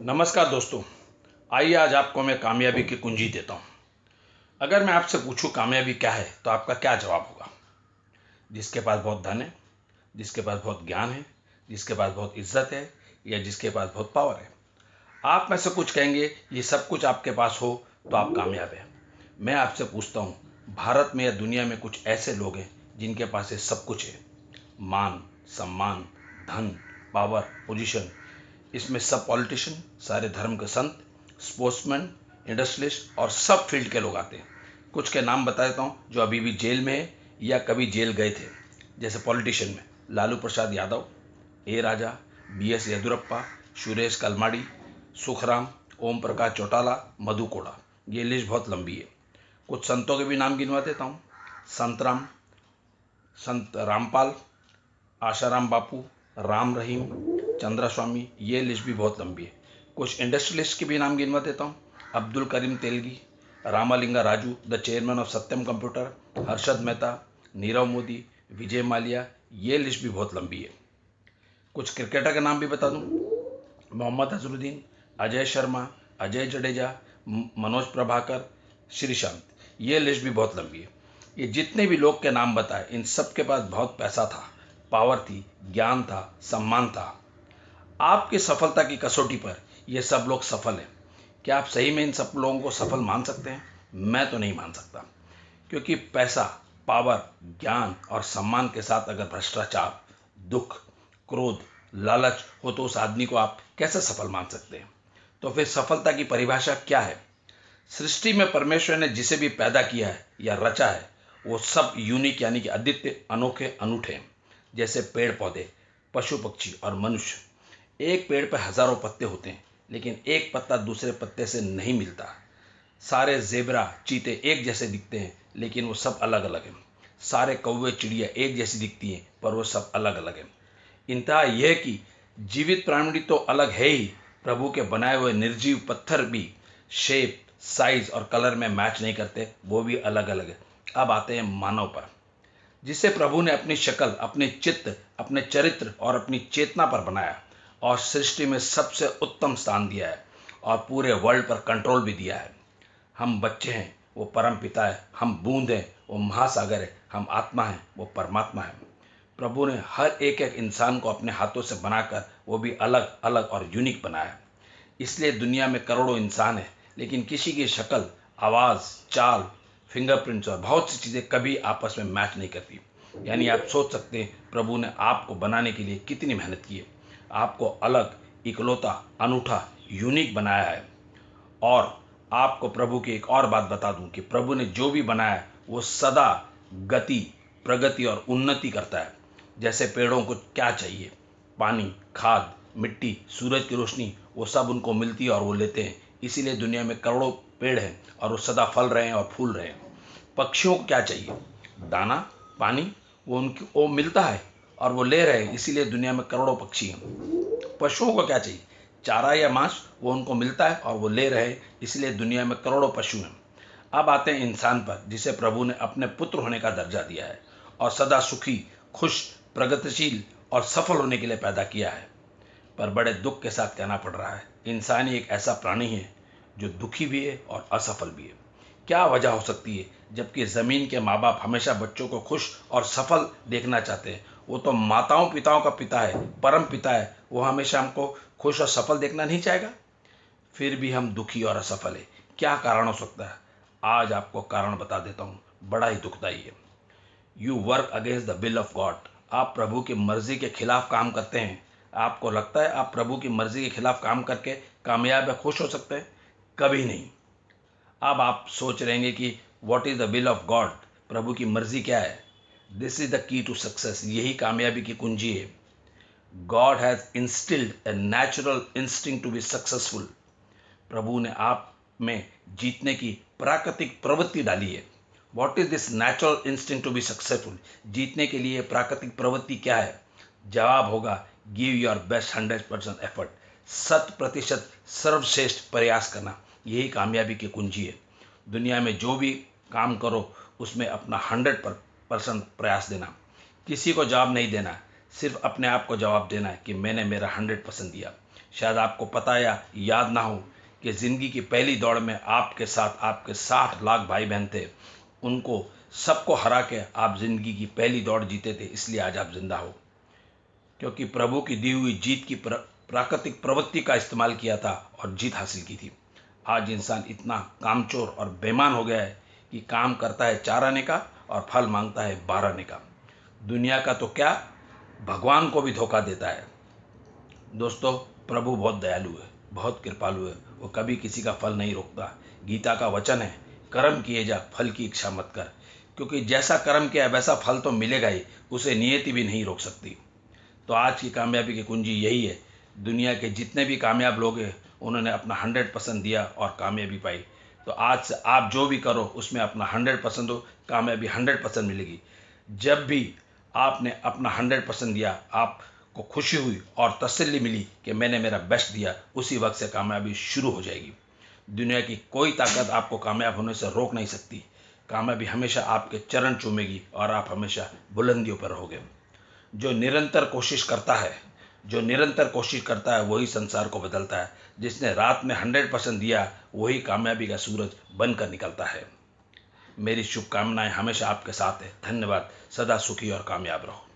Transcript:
नमस्कार दोस्तों। आइए आज आपको मैं कामयाबी की कुंजी देता हूँ। अगर मैं आपसे पूछूं कामयाबी क्या है तो आपका क्या जवाब होगा? जिसके पास बहुत धन है, जिसके पास बहुत ज्ञान है, जिसके पास बहुत इज्जत है, या जिसके पास बहुत पावर है। आप में से कुछ कहेंगे ये सब कुछ आपके पास हो तो आप कामयाब हैं। मैं आपसे पूछता हूँ, भारत में या दुनिया में कुछ ऐसे लोग हैं जिनके पास ये सब कुछ है? मान, सम्मान, धन, पावर, पोजीशन। इसमें सब पॉलिटिशियन, सारे धर्म के संत, स्पोर्ट्समैन, इंडस्ट्रियलिस्ट और सब फील्ड के लोग आते हैं। कुछ के नाम बता देता हूँ जो अभी भी जेल में है या कभी जेल गए थे। जैसे पॉलिटिशियन में लालू प्रसाद यादव, ए राजा, बी एस येदुरप्पा, सुरेश कलमाड़ी, सुखराम, ओम प्रकाश चौटाला, मधु कोड़ा। ये लिस्ट बहुत लंबी है। कुछ संतों के भी नाम गिनवा देता हूँ। संतराम, संत रामपाल, आशाराम बापू, राम रहीम, चंद्रा स्वामी। ये लिस्ट भी बहुत लंबी है। कुछ इंडस्ट्रियलिस्ट के भी नाम गिनवा देता हूँ। Abdul Karim Telgi, Ramalinga Raju the chairman of Satyam computer, Harshad Mehta, Nirav Modi, Vijay Mallya. ये लिस्ट भी बहुत लंबी है। कुछ क्रिकेटर का नाम भी बता दूं। मोहम्मद अजरुद्दीन, अजय शर्मा, अजय जडेजा, मनोज प्रभाकर, श्रीशांत। ये लिस्ट भी बहुत लंबी है। ये जितने भी लोग के नाम बताए, इन सब के पास बहुत पैसा था, पावर थी, ज्ञान था, सम्मान था। आपकी सफलता की कसौटी पर ये सब लोग सफल हैं। क्या आप सही में इन सब लोगों को सफल मान सकते हैं? मैं तो नहीं मान सकता, क्योंकि पैसा, पावर, ज्ञान और सम्मान के साथ अगर भ्रष्टाचार, दुख, क्रोध, लालच हो तो उस आदमी को आप कैसे सफल मान सकते हैं? तो फिर सफलता की परिभाषा क्या है? सृष्टि में परमेश्वर ने जिसे भी पैदा किया है या रचा है, वो सब यूनिक यानी कि अद्वितीय, अनोखे, अनूठे हैं। जैसे पेड़ पौधे, पशु पक्षी और मनुष्य। एक पेड़ पर हजारों पत्ते होते हैं, लेकिन एक पत्ता दूसरे पत्ते से नहीं मिलता। सारे जेबरा, चीते एक जैसे दिखते हैं, लेकिन वो सब अलग अलग हैं। सारे कौवे, चिड़िया एक जैसी दिखती हैं, पर वो सब अलग अलग हैं। इंतहा यह कि जीवित प्राणी तो अलग है ही, प्रभु के बनाए हुए निर्जीव पत्थर भी शेप, साइज और कलर में मैच नहीं करते, वो भी अलग अलग है। अब आते हैं मानव पर, जिसे प्रभु ने अपनी शक्ल, अपने चित्त, अपने चरित्र और अपनी चेतना पर बनाया और सृष्टि में सबसे उत्तम स्थान दिया है और पूरे वर्ल्ड पर कंट्रोल भी दिया है। हम बच्चे हैं, वो परम पिता है। हम बूंद हैं, वो महासागर है। हम आत्मा हैं, वो परमात्मा है। प्रभु ने हर एक एक इंसान को अपने हाथों से बनाकर, वो भी अलग अलग और यूनिक बनाया। इसलिए दुनिया में करोड़ों इंसान हैं, लेकिन किसी की शक्ल, आवाज़, चाल, फिंगरप्रिंट्स और बहुत सी चीज़ें कभी आपस में मैच नहीं करती। यानी आप सोच सकते हैं प्रभु ने आपको बनाने के लिए कितनी मेहनत की है। आपको अलग, इकलौता, अनूठा, यूनिक बनाया है। और आपको प्रभु की एक और बात बता दूं कि प्रभु ने जो भी बनाया वो सदा गति, प्रगति और उन्नति करता है। जैसे पेड़ों को क्या चाहिए, पानी, खाद, मिट्टी, सूरज की रोशनी, वो सब उनको मिलती है और वो लेते हैं। इसीलिए दुनिया में करोड़ों पेड़ हैं और वो सदा फल रहे हैं और फूल रहे हैं। पक्षियों को क्या चाहिए? दाना, पानी, वो मिलता है और वो ले रहे हैं। इसीलिए दुनिया में करोड़ों पक्षी हैं। पशुओं को क्या चाहिए? चारा या मांस, वो उनको मिलता है और वो ले रहे हैं। इसलिए दुनिया में करोड़ों पशु हैं। अब आते हैं इंसान पर, जिसे प्रभु ने अपने पुत्र होने का दर्जा दिया है और सदा सुखी, खुश, प्रगतिशील और सफल होने के लिए पैदा किया है। पर बड़े दुख के साथ कहना पड़ रहा है, इंसान ही एक ऐसा प्राणी है जो दुखी भी है और असफल भी है। क्या वजह हो सकती है? जबकि ज़मीन के माँ बाप हमेशा बच्चों को खुश और सफल देखना चाहते हैं। वो तो माताओं पिताओं का पिता है, परम पिता है। वो हमेशा हमको खुश और सफल देखना नहीं चाहेगा? फिर भी हम दुखी और असफल है। क्या कारण हो सकता है? आज आपको कारण बता देता हूँ, बड़ा ही दुखदाई है। You work against the will of God. आप प्रभु की मर्जी के खिलाफ काम करते हैं। आपको लगता है आप प्रभु की मर्जी के खिलाफ काम करके कामयाब या खुश हो सकते हैं? कभी नहीं। अब आप सोच रहे हैं कि what is the will of God, प्रभु की मर्जी क्या है? This is the key to success. यही कामयाबी की कुंजी है। God has instilled a natural instinct to be successful. प्रभु ने आप में जीतने की प्राकृतिक प्रवृत्ति डाली है। What is this natural instinct to be successful? जीतने के लिए प्राकृतिक प्रवृत्ति क्या है? जवाब होगा गिव योर बेस्ट 100% एफर्ट। 100% सर्वश्रेष्ठ प्रयास करना। यही कामयाबी की कुंजी है। दुनिया में जो भी काम करो उसमें अपना 100% प्रयास देना। किसी को जवाब नहीं देना, सिर्फ अपने आप को जवाब देना है कि मैंने मेरा 100% दिया। शायद आपको पता या याद ना हो कि ज़िंदगी की पहली दौड़ में आपके साथ आपके 60 लाख भाई बहन थे। उनको सबको हरा के आप ज़िंदगी की पहली दौड़ जीते थे, इसलिए आज आप जिंदा हो, क्योंकि प्रभु की दी हुई जीत की प्राकृतिक प्रवृत्ति का इस्तेमाल किया था और जीत हासिल की थी। आज इंसान इतना कामचोर और बेईमान हो गया है कि काम करता है 4 आने का और फल मांगता है 12 आने का। दुनिया का तो क्या, भगवान को भी धोखा देता है। दोस्तों, प्रभु बहुत दयालु है, बहुत कृपालु है। वो कभी किसी का फल नहीं रोकता। गीता का वचन है, कर्म किए जा, फल की इच्छा मत कर, क्योंकि जैसा कर्म किया वैसा फल तो मिलेगा ही, उसे नियति भी नहीं रोक सकती। तो आज की कामयाबी की कुंजी यही है। दुनिया के जितने भी कामयाब लोग हैं, उन्होंने अपना 100% दिया और कामयाबी पाई। तो आज से आप जो भी करो उसमें अपना 100% दो, कामयाबी 100% मिलेगी। जब भी आपने अपना 100% दिया, आपको खुशी हुई और तसल्ली मिली कि मैंने मेरा बेस्ट दिया, उसी वक्त से कामयाबी शुरू हो जाएगी। दुनिया की कोई ताकत आपको कामयाब होने से रोक नहीं सकती। कामयाबी हमेशा आपके चरण चूमेगी और आप हमेशा बुलंदियों पर रहोगे। जो निरंतर कोशिश करता है, वही संसार को बदलता है। जिसने रात में 100% दिया, वही कामयाबी का सूरज बनकर निकलता है। मेरी शुभकामनाएं हमेशा आपके साथ है। धन्यवाद। सदा सुखी और कामयाब रहो।